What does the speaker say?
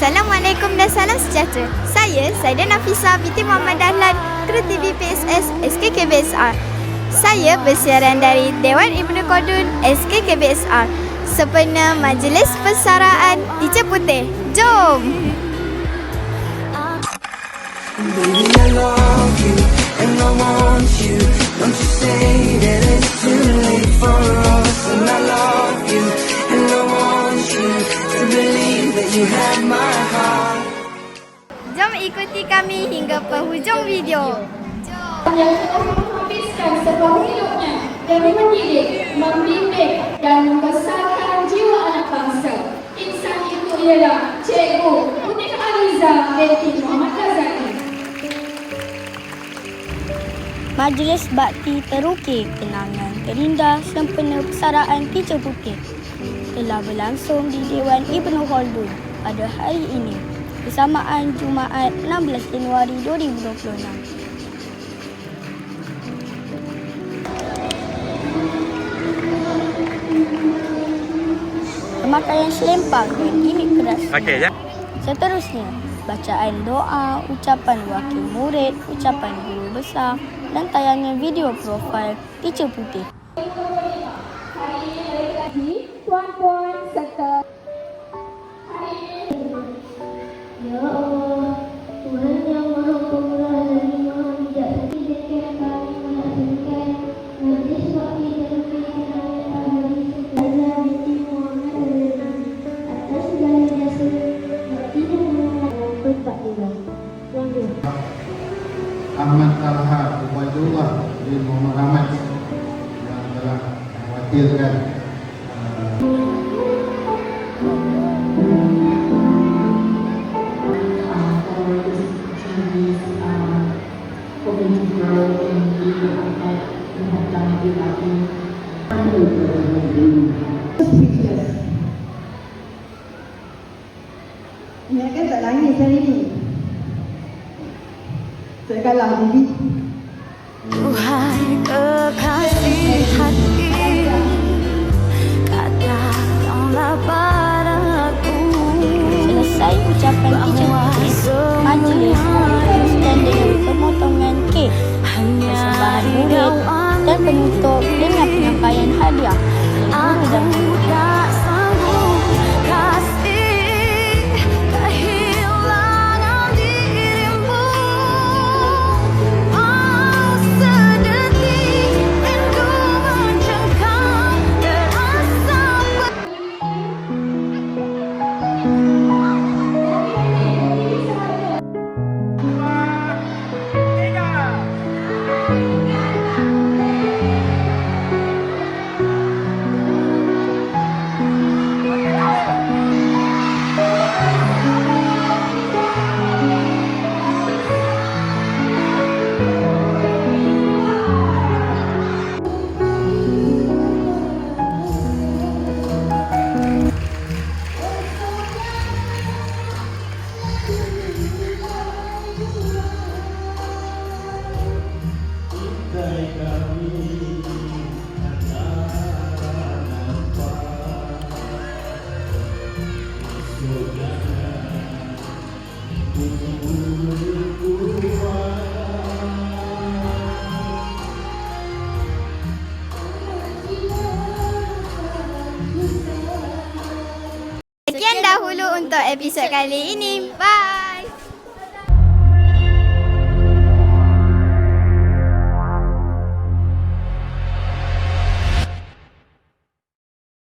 Assalamualaikum dan salam sejahtera. Saya Nafisa binti Muhammad Dahlan, Kru TV PSS SKKBSR. Saya bersiaran dari Dewan Ibnu Khaldun SKKBSR sempena Majlis Persaraan Teacher Putih. Jom! Baby, I love you and I want you. Don't you say that it's too late for us. And I love you and I want you to believe that you have my heart. Jom ikuti kami hingga penghujung video. Yang telah menghabiskan separuh hidupnya demi mendidik, membimbing dan membesarkan jiwa anak bangsa. Insan itu ialah Cikgu Putih Aliza binti Muhammad Ghazali. Majlis Bakti Terukir Kenangan Terindah sempena Persaraan Teacher Putih telah berlangsung di Dewan Ibnu Khaldun pada hari ini bersamaan Jumaat 16 Januari 2026. Pemakaian selempang dan gimik keras. Seterusnya, bacaan doa, ucapan wakil murid, ucapan guru besar dan tayangan video profil Teacher Putih. Puan-puan serta Ya Allah, Tuhan yang Maha Pemurah lagi Maha Bijaksana, izinkan kami melaksanakan majlis bakti terukir kenangan Aliza binti Muhammad Ghazali atas segala jasa baktinya dalam berbaktilah. Ahmad Talha Ubaidullah bin Muhammad Ahmad yang telah mewakilkan Ini kan tak nangis hari ni. Saya kalah diri. Tuhai kekasih hati, katakanlah padaku. Selesai ucapan Teacher Putih, majlis dan dengan pemotongan kek, persembahan murid dan penutup dengan penyampaian hadiah. Aku tak sanggup kasih kehilangan dirimu. Oh, sedetik rindu mencengkam terasa. Sekian dahulu untuk episod kali ini. Bye!